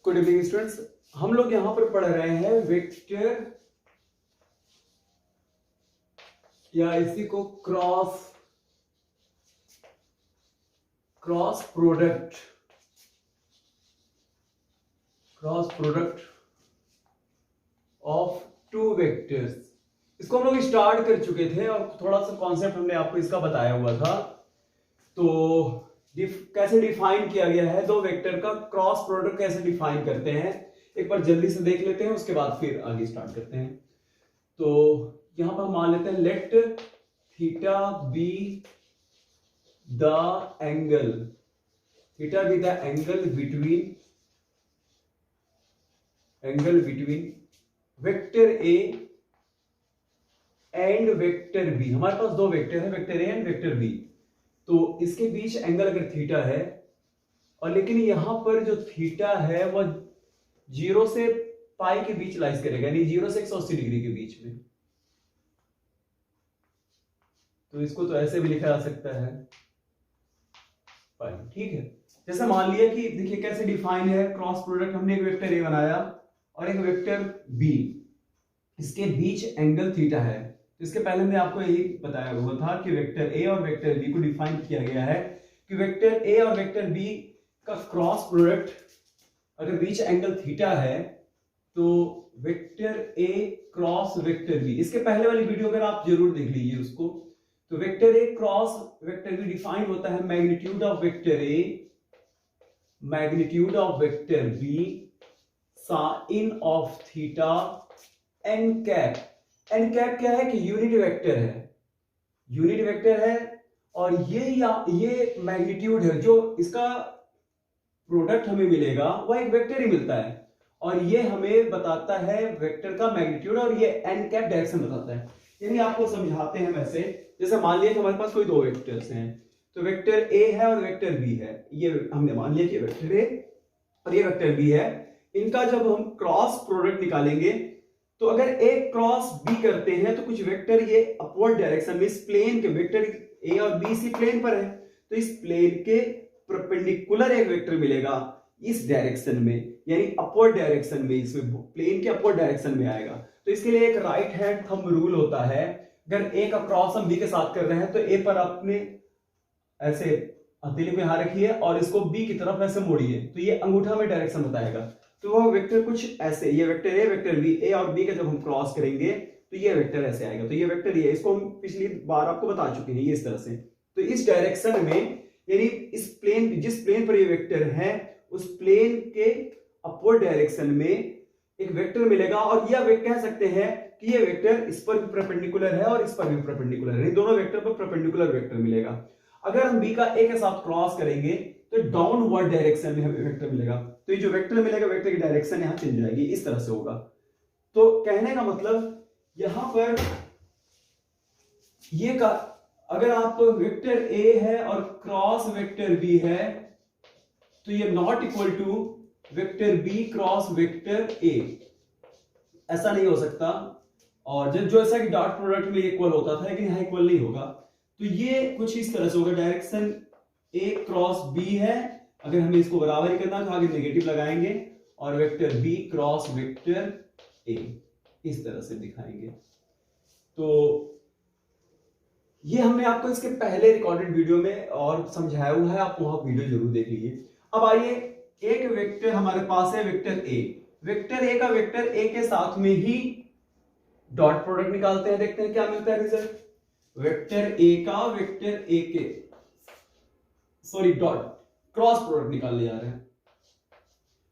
Good evening students. हम लोग यहां पर पढ़ रहे हैं वेक्टर या इसी को cross product of two vectors. इसको हम लोग स्टार्ट कर चुके थे और थोड़ा सा कॉन्सेप्ट हमने आपको इसका बताया हुआ था। तो कैसे डिफाइन किया गया है, दो वेक्टर का क्रॉस प्रोडक्ट कैसे डिफाइन करते हैं, एक बार जल्दी से देख लेते हैं, उसके बाद फिर आगे स्टार्ट करते हैं। तो यहां पर मान लेते हैं let theta be the angle between vector A and vector B. हमारे पास दो वेक्टर है, vector A and vector B. तो इसके बीच एंगल अगर थीटा है, और लेकिन यहां पर जो थीटा है वह 0 से पाई के बीच लाइज करेगा, यानी 0 से 180 डिग्री के बीच में। तो इसको तो ऐसे भी लिखा जा सकता है पाई, ठीक है। जैसे मान लिया कि देखिए कैसे डिफाइन है क्रॉस प्रोडक्ट, हमने एक वेक्टर ए बनाया और एक वेक्टर बी, इसके बीच एंगल थीटा है। तो इसके पहले मैं आपको यही बताया हुआ था कि वेक्टर ए और वेक्टर बी को डिफाइन किया गया है कि वेक्टर ए और वेक्टर बी का क्रॉस प्रोडक्ट अगर बीच एंगल थीटा है तो vector A cross vector B, इसके पहले वाली वीडियो अगर आप जरूर देख लीजिए उसको। तो vector A cross vector B define होता है magnitude of vector A, magnitude of vector B, sine of theta, N cap. N cap क्या है कि यूनिट वेक्टर है और ये मैग्नीट्यूड है, जो इसका प्रोडक्ट हमें मिलेगा वह एक वेक्टर ही मिलता है और ये हमें बताता है वेक्टर का मैग्नीट्यूड, और ये एन कैप डायरेक्शन बताता है। यानी आपको समझाते हैं वैसे, जैसे मान लिया कि हमारे पास कोई दो वेक्टर्स हैं, तो वेक्टर ए है और वेक्टर बी है। ये हमने मान लिया कि वेक्टर ए और ये वेक्टर बी है। इनका जब हम क्रॉस प्रोडक्ट निकालेंगे तो अगर ए क्रॉस बी करते हैं तो कुछ वेक्टर ये अपवर्ड डायरेक्शन में, इस प्लेन के वेक्टर ए और बी इसी प्लेन पर है, तो इस प्लेन के परपेंडिकुलर एक वेक्टर मिलेगा इस डायरेक्शन में, यानी अपवर्ड डायरेक्शन में, इसमें प्लेन के अपवर्ड डायरेक्शन में आएगा। तो इसके लिए एक राइट हैंड थंब रूल होता है। अगर ए का क्रॉस हम बी के साथ कर रहे हैं तो ए पर अपने ऐसे हथेली में हाथ रखिए और इसको बी की तरफ ऐसे मोड़िए, तो ये अंगूठा में डायरेक्शन बताएगा। तो वह वेक्टर कुछ ऐसे, ये वेक्टर ए वेक्टर बी, ए और बी का जब हम क्रॉस करेंगे तो ये वेक्टर ऐसे आएगा। तो ये वेक्टर ये, इसको हम पिछली बार आपको बता चुके हैं, ये इस तरह से। तो इस डायरेक्शन में, यानी इस प्लेन, जिस प्लेन पर ये वेक्टर है उस प्लेन के अपवर्ड डायरेक्शन में एक वेक्टर मिलेगा, और यह कह सकते हैं कि ये वेक्टर इस पर भी परपेंडिकुलर है और इस पर भी परपेंडिकुलर है, दोनों वेक्टर पर परपेंडिकुलर वेक्टर मिलेगा। अगर हम बी का ए के साथ क्रॉस करेंगे तो डाउनवर्ड डायरेक्शन में हमें वेक्टर मिलेगा। तो ये जो वेक्टर मिलेगा, वेक्टर की डायरेक्शन यहां चेंज जाएगी, इस तरह से होगा। तो कहने का मतलब यहां पर ये का, अगर आप वेक्टर ए है और क्रॉस वेक्टर बी है तो ये not equal to vector B cross vector A, ऐसा नहीं हो सकता। और जो ऐसा कि डॉट प्रोडक्ट में इक्वल होता था, लेकिन यहां इक्वल नहीं होगा। तो ये कुछ इस तरह से होगा, डायरेक्शन ए क्रॉस बी है, अगर हमें इसको बराबर ही करना तो आगे नेगेटिव लगाएंगे, और vector B cross vector A इस तरह से दिखाएंगे। तो ये हमने आपको इसके पहले रिकॉर्डेड वीडियो में और समझाया हुआ है, आप वहां वीडियो जरूर देख लीजिए। अब आइए, एक वेक्टर हमारे पास है वेक्टर ए, वेक्टर ए का वेक्टर ए के साथ में ही डॉट प्रोडक्ट निकालते हैं, देखते हैं क्या मिलता है रिजल्ट। वेक्टर ए का वेक्टर ए के, सॉरी डॉट, क्रॉस प्रोडक्ट निकालने जा रहे हैं।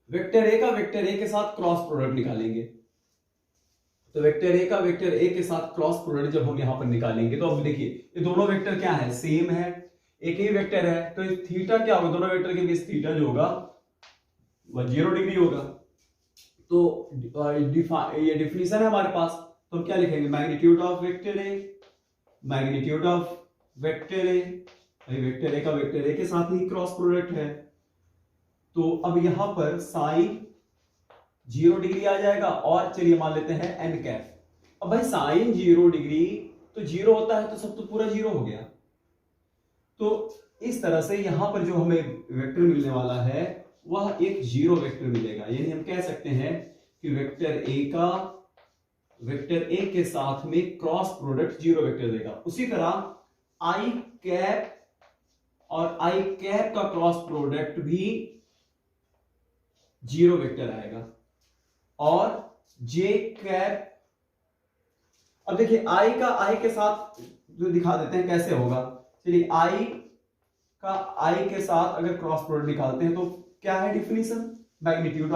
वेक्टर ए का वेक्टर ए के साथ क्रॉस प्रोडक्ट निकालेंगे, तो वेक्टर ए का वेक्टर ए के साथ क्रॉस प्रोडक्ट जब हम यहां पर निकालेंगे तो अब देखिए ये दोनों वेक्टर क्या है, सेम है, एक ही वेक्टर है। तो थीटा क्या होगा, दोनों वेक्टर के बीच थीटा जो होगा वह 0 डिग्री होगा। तो ये डिफिनीशन है हमारे पास, तो हम क्या लिखेंगे, magnitude of vector A, magnitude of vector A, vector A का वेक्टर ए के साथ ही क्रॉस प्रोडक्ट है। तो अब यहां पर साइन 0 डिग्री आ जाएगा, और चलिए मान लेते हैं एन कैप। अब भाई साइन 0 डिग्री तो 0 होता है, तो सब तो पूरा 0 हो गया। तो इस तरह से यहां पर जो हमें वेक्टर मिलने वाला है वह एक जीरो वेक्टर मिलेगा। यानी हम कह सकते हैं कि वेक्टर ए के साथ में क्रॉस प्रोडक्ट जीरो वेक्टर देगा। उसी तरह आई कैप और आई कैप का क्रॉस प्रोडक्ट भी जीरो वेक्टर आएगा। और जे कैप, अब देखिए आई का आई के साथ जो दिखा देते हैं कैसे होगा। चलिए आई का आई के साथ अगर क्रॉस प्रोडक्ट निकालते हैं तो क्या है definition, magnitude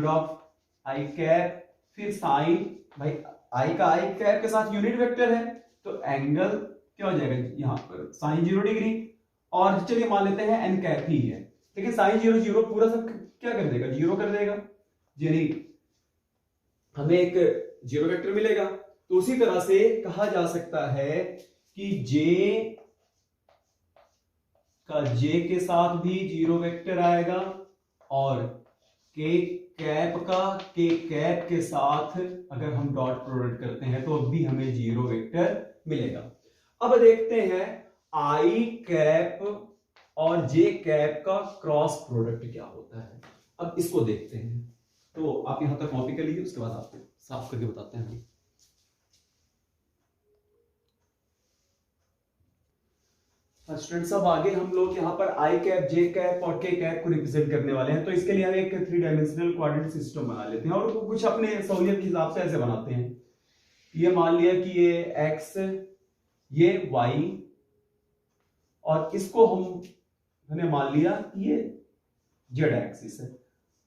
of I cap, फिर साइन, भाई आई का आई कैप के साथ यूनिट वेक्टर है तो एंगल क्या हो जाएगा यहां पर साइन 0 डिग्री। और चलिए मान लेते हैं एन कैप ही है, लेकिन साइन 0 0 पूरा सब क्या कर देगा, जीरो कर देगा, यानी हमें एक जीरो वेक्टर मिलेगा। तो उसी तरह से कहा जा सकता है कि जे के साथ भी जीरो वेक्टर आएगा और के कैप के साथ अगर हम डॉट प्रोडक्ट करते हैं तो भी हमें जीरो वेक्टर मिलेगा। अब देखते हैं आई कैप और जे कैप का क्रॉस प्रोडक्ट क्या होता है। अब इसको देखते हैं, तो आप यहां तक कॉपी कर लीजिए, उसके बाद आपको साफ करके बताते हैं। स्टूडेंट्स अब आगे हम लोग यहाँ पर आई कैप, जे कैप और के कैप को रिप्रेजेंट करने वाले हैं। तो इसके लिए हम एक 3 डायमेंशनल कोऑर्डिनेट सिस्टम बना लेते हैं और कुछ अपने सहूलियत के हिसाब से ऐसे बनाते हैं। ये मान लिया कि ये एक्स, ये वाई, और इसको हमने मान लिया कि ये जेड एक्सिस है,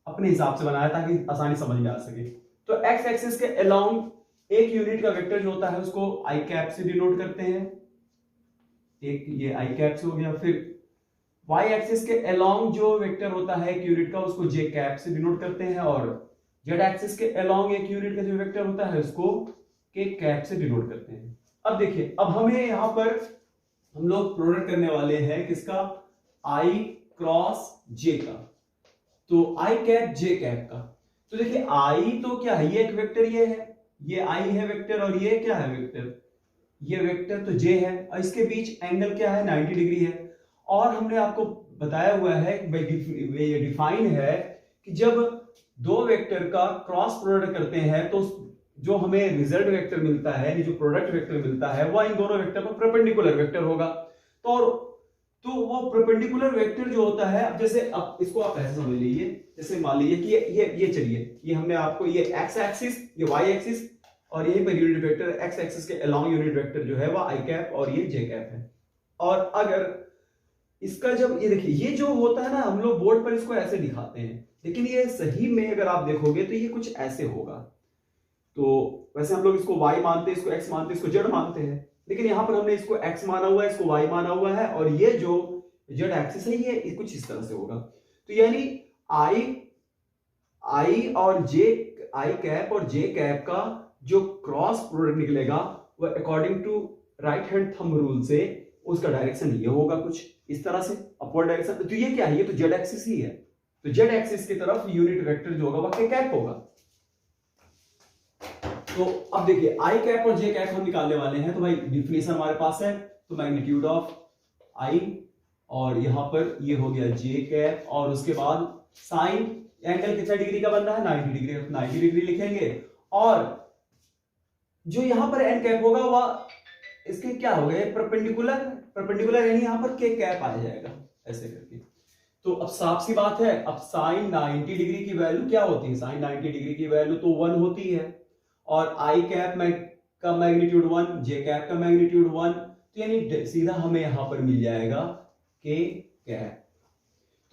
अपने हिसाब से बनाया ताकि आसानी समझ में आ सके। तो एक्स एक्सिस के अलोंग एक यूनिट का वेक्टर जो होता है उसको आई कैप से डिनोट करते हैं, एक ये आई कैप से हो गया। फिर वाई एक्सिस के अलोंग जो वेक्टर होता है एक यूनिट का उसको जे कैप से डिनोट करते हैं, और जेड एक्सिस के अलोंग एक यूनिट का जो वेक्टर होता है उसको के कैप से डिनोट करते हैं। अब देखिए, अब हमें यहां पर हम लोग प्रोडक्ट करने वाले हैं किसका, आई क्रॉस जे का। तो आई कैप जे कैप का, तो देखिए आई तो क्या है, ये एक वेक्टर ये है, ये आई है वेक्टर, और ये क्या है वेक्टर, ये वेक्टर तो जे है, और इसके बीच एंगल क्या है 90 डिग्री है। और हमने आपको बताया हुआ है, ये डिफाइन है कि जब दो वेक्टर का क्रॉस प्रोडक्ट करते हैं तो जो हमें रिजल्ट वेक्टर मिलता है, जो प्रोडक्ट वेक्टर मिलता है वह इन दोनों वेक्टर पर परपेंडिकुलर वेक्टर होगा। तो वो परपेंडिकुलर वेक्टर जो होता है, अब जैसे अब इसको आप ऐसे समझ लीजिए, जैसे मान लीजिए कि ये चलिए, ये हमने आपको ये एक्स एक्सिस, ये वाई एक्सिस, और यही per unit vector x axis के अलोंग यूनिट वेक्टर जो है वह आई कैप और ये जे कैप है। और अगर इसका जब ये देखिए, ये जो होता है ना, हम लोग बोर्ड पर इसको ऐसे दिखाते हैं, लेकिन ये सही में अगर आप देखोगे तो ये कुछ ऐसे होगा। तो वैसे हम लोग इसको y मानते हैं, इसको x मानते हैं, इसको z मानते हैं, लेकिन यहां पर हमने इसको x माना हुआ है, इसको y माना हुआ है, और ये जो z एक्सिस है ये कुछ इस तरह से होगा। तो यानी आई और जे, आई कैप और जे कैप का जो क्रॉस प्रोडक्ट निकलेगा वह according to right hand thumb rule से उसका डायरेक्शन ये होगा कुछ इस तरह से, अपवर्ड डायरेक्शन। तो ये क्या है, ये तो जेड एक्सिस ही है, तो जेड एक्सिस की तरफ यूनिट वेक्टर जो होगा वह के कैप होगा। तो अब देखिए आई कैप और जे कैप हम निकालने वाले हैं, तो भाई डिफिनेशन हमारे पास है, तो मैग्नीट्यूड ऑफ आई, और यहां पर ये हो गया जे कैप, और उसके बाद साइन, एंगल कितना डिग्री का बन रहा है 90 डिग्री, 90 डिग्री लिखेंगे, और जो यहां पर एन कैप होगा वह इसके क्या हो गए परपेंडिकुलर, यानी यहां पर के कैप आ जाएगा ऐसे करके। तो अब साफ सी बात है, अब साइन 90 डिग्री की वैल्यू क्या होती है, साइन 90 डिग्री की वैल्यू तो 1 होती है, और आई कैप का मैग्नीट्यूड 1, जे कैप का मैग्नीट्यूड 1, तो यानी सीधा हमें यहां पर मिल जाएगा के कैप।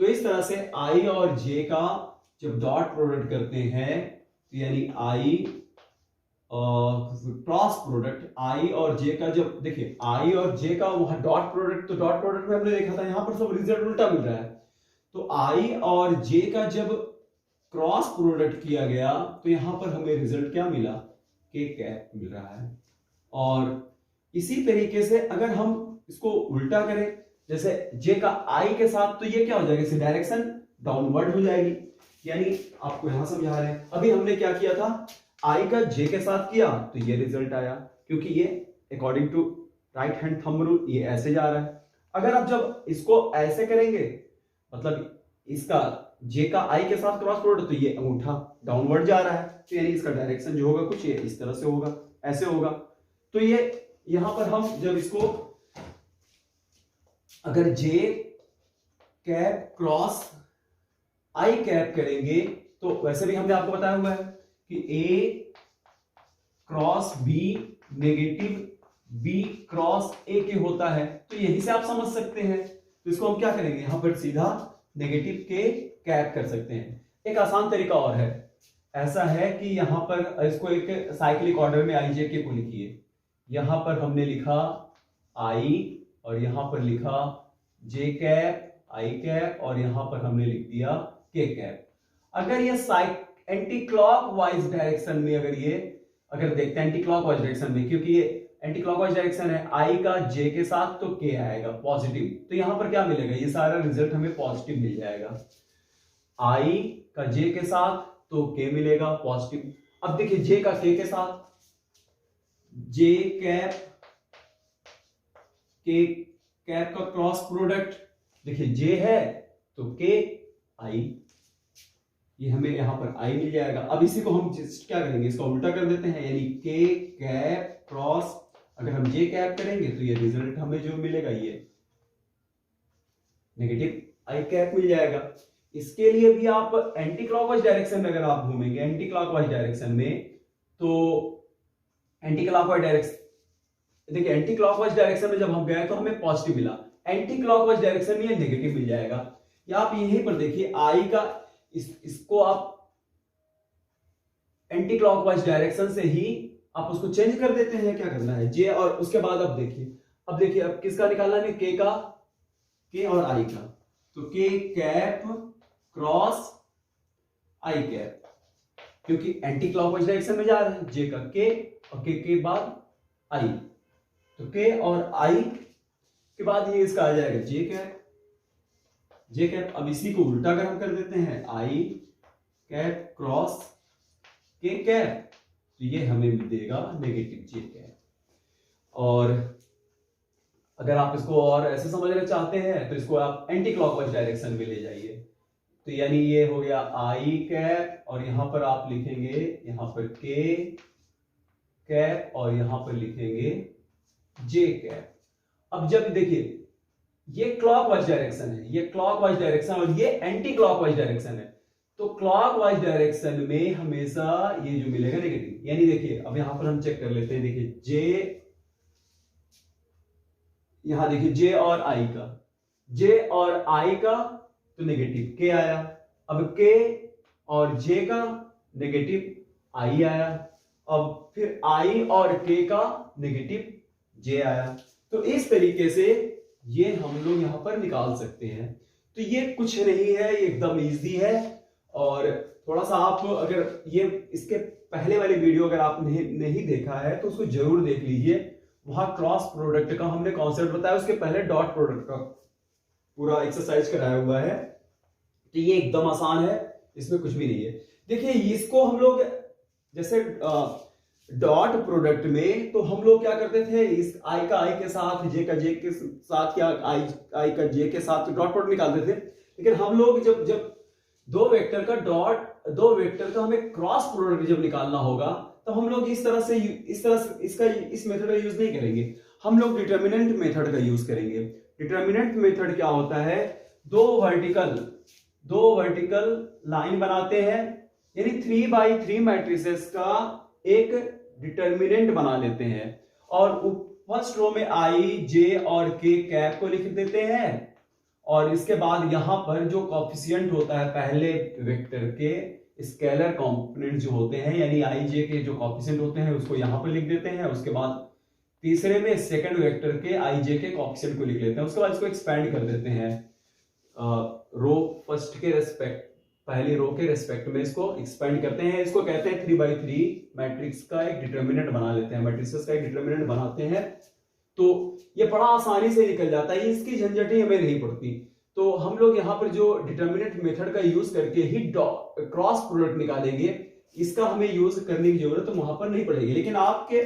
तो इस तरह से आई और जे का जब डॉट प्रोडक्ट करते हैं तो यानी आई क्रॉस प्रोडक्ट आई और जे का, जब देखिए आई और जे का वहां डॉट प्रोडक्ट, तो डॉट प्रोडक्ट में हमने देखा था यहां पर सब रिजल्ट उल्टा मिल रहा है। तो आई और जे का जब क्रॉस प्रोडक्ट किया गया तो यहां पर हमें रिजल्ट क्या मिला, के कैप मिल रहा है। और इसी तरीके से अगर हम इसको उल्टा करें, जैसे जे का आई के साथ, तो ये क्या हो जाएगा, इसे डायरेक्शन डाउनवर्ड हो जाएगी, यानी आपको यहां समझा रहे हैं। अभी हमने क्या किया था, आई का जे के साथ किया तो ये रिजल्ट आया, क्योंकि ये according to right hand thumb rule ये ऐसे जा रहा है। अगर आप जब इसको ऐसे करेंगे, मतलब इसका जे का आई के साथ क्रॉस प्रोडक्ट, तो ये अंगूठा डाउनवर्ड जा रहा है, तो यानी इसका डायरेक्शन जो होगा कुछ ये इस तरह से होगा, ऐसे होगा। तो ये यहां पर हम जब इसको अगर जे कैप क्रॉस आई कैप करेंगे, तो वैसे भी हमने आपको बताया हुआ है कि A cross B negative B cross A के होता है, तो यहीं से आप समझ सकते हैं। तो इसको हम क्या करेंगे, यहां पर सीधा नेगेटिव के कैप कर सकते हैं। एक आसान तरीका और है, ऐसा है कि यहां पर इसको एक साइक्लिक ऑर्डर में आई जे के को लिखिए। यहां पर हमने लिखा आई और यहां पर लिखा जे कैप आई कैप और यहां पर हमने लिख दिया के कैप। अगर ये एंटी क्लॉकवाइज डायरेक्शन में अगर देखते हैं एंटी क्लॉकवाइज डायरेक्शन में, क्योंकि ये एंटी क्लॉकवाइज डायरेक्शन है, आई का जे के साथ तो के आएगा पॉजिटिव, तो यहां पर क्या मिलेगा, ये सारा रिजल्ट हमें पॉजिटिव मिल जाएगा। आई का जे के साथ तो के मिलेगा पॉजिटिव। अब देखिए जे का के साथ, जे कैप के कैप का क्रॉस प्रोडक्ट, देखिए जे है तो के आई, ये हमें यहां पर आई मिल जाएगा। अब इसी को हम क्या करेंगे, इसको उल्टा कर देते हैं, यानी के कैप क्रॉस, अगर हम जे कैप करेंगे तो ये रिजल्ट हमें जो मिलेगा ये नेगेटिव आई कैप मिल जाएगा। इसके लिए भी आप एंटी क्लॉकवाइज डायरेक्शन में अगर आप घूमेंगे, एंटी क्लॉकवाइज डायरेक्शन में, तो एंटी क्लॉकवाइज डायरेक्शन, देखिए एंटी क्लॉकवाइज डायरेक्शन में जब हम गए तो हमें पॉजिटिव मिला, एंटी क्लॉकवाइज डायरेक्शन में ये नेगेटिव मिल जाएगा। या आप यहीं पर देखिए आई का इसको आप एंटी क्लॉकवाइज डायरेक्शन से ही आप उसको चेंज कर देते हैं। क्या करना है, जे, और उसके बाद अब देखिए अब किसका निकालना है, के का, के और आई का, तो के कैप क्रॉस आई कैप, क्योंकि एंटी क्लॉकवाइज डायरेक्शन में जा रहा है, जे का के और के बाद आई, तो के और आई के बाद ये इसका आ जाएगा जे कैप, जे कैप। अब इसी को उल्टा अगर हम कर देते हैं, आई कैप क्रॉस के कैप, तो ये हमें देगा नेगेटिव जे कैप। और अगर आप इसको और ऐसे समझना चाहते हैं तो इसको आप एंटी क्लॉकवाइज डायरेक्शन में ले जाइए, तो यानी ये हो गया आई कैप और यहां पर आप लिखेंगे यहां पर के कैप और यहां पर लिखेंगे जे कैप। अब जब देखिए ये क्लॉकवाइज डायरेक्शन है, ये क्लॉकवाइज डायरेक्शन और ये एंटी क्लॉकवाइज डायरेक्शन है, तो क्लॉकवाइज डायरेक्शन में हमेशा ये जो मिलेगा नेगेटिव। यानी देखिए अब यहां पर हम चेक कर लेते हैं, देखिए जे, यहां देखिए जे और आई का, जे और आई का तो नेगेटिव के आया, अब के और जे का नेगेटिव आई आया, अब फिर आई और के का नेगेटिव जे आया। तो इस तरीके से ये हम लोग यहां पर निकाल सकते हैं। तो ये कुछ नहीं है, ये एकदम इजी है। और थोड़ा सा आप अगर ये इसके पहले वाली वीडियो अगर आप नहीं देखा है तो उसको जरूर देख लीजिए, वहां क्रॉस प्रोडक्ट का हमने कॉन्सेप्ट बताया, उसके पहले डॉट प्रोडक्ट का पूरा एक्सरसाइज कराया हुआ है। तो ये एकदम आसान है, इसमें कुछ भी नहीं है। देखिए इसको हम लोग जैसे डॉट प्रोडक्ट में तो हम लोग क्या करते थे, इस आई का आई के साथ, जे का जे के साथ, क्या आई का जे के साथ डॉट प्रोडक्ट निकालते थे। लेकिन हम लोग जब दो वेक्टर का हमें क्रॉस प्रोडक्ट जब निकालना होगा तो हम लोग इस तरह से इस मेथड का यूज नहीं करेंगे, हम लोग डिटर्मिनेंट मेथड का यूज करेंगे। डिटर्मिनेंट मेथड क्या होता है, दो वर्टिकल लाइन बनाते हैं, यानी 3x3 मैट्रिसेस का एक डिटर्मिनेंट बना लेते हैं और फर्स्ट रो में आई जे और के कैप को लिख देते हैं, और इसके बाद यहां पर जो कॉफिशिएंट होता है पहले वेक्टर के स्केलर कंपोनेंट जो होते हैं, यानी आई जे के जो कॉफिशिएंट होते हैं उसको यहां पर लिख देते हैं। उसके बाद तीसरे में सेकंड वेक्टर के आई जे के कॉफिशिएंट को लिख लेते हैं। उसके बाद इसको एक्सपेंड कर देते हैं रो फर्स्ट के रेस्पेक्ट, पहली रो के रेस्पेक्ट में इसको एक्सपेंड करते हैं। इसको कहते हैं 3x3 मैट्रिक्स का एक डिटर्मिनेंट बना लेते हैं, मैट्रिसेस का एक डिटर्मिनेंट बनाते हैं। तो ये बड़ा आसानी से निकल जाता है, इसकी झंझट ही हमें नहीं पड़ती। तो हम लोग यहाँ पर जो डिटर्मिनेंट मेथड का यूज करके ही क्रॉस प्रोडक्ट निकालेंगे, इसका हमें यूज करने की जरूरत तो वहां पर नहीं पड़ेगी। लेकिन आपके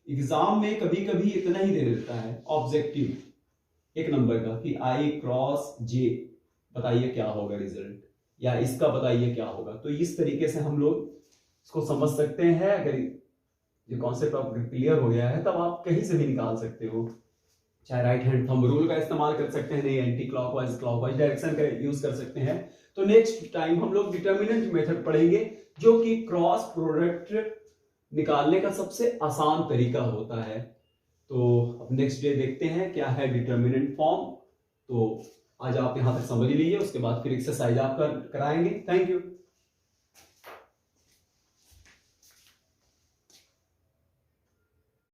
एग्जाम में कभी कभी इतना ही दे देता है ऑब्जेक्टिव, एक नंबर का कि आई क्रॉस जे, बताइए क्या होगा रिजल्ट, या इसका बताइए क्या होगा। तो इस तरीके से हम लोग इसको समझ सकते हैं। अगर ये कॉन्सेप्ट आपको क्लियर हो गया है तब आप कहीं से भी निकाल सकते हो, चाहे राइट हैंड थंब रूल का इस्तेमाल कर सकते हैं, नहीं एंटी क्लॉकवाइज क्लॉकवाइज डायरेक्शन का यूज कर सकते हैं। तो नेक्स्ट टाइम हम लोग डिटर्मिनेंट मेथड पढ़ेंगे, जो कि क्रॉस प्रोडक्ट निकालने का सबसे आसान तरीका होता है। तो अब नेक्स्ट डे देखते हैं क्या है डिटर्मिनेंट फॉर्म। तो आज आप यहां तक समझ लीजिए, उसके बाद फिर एक्सरसाइज आप कराएंगे। Thank you.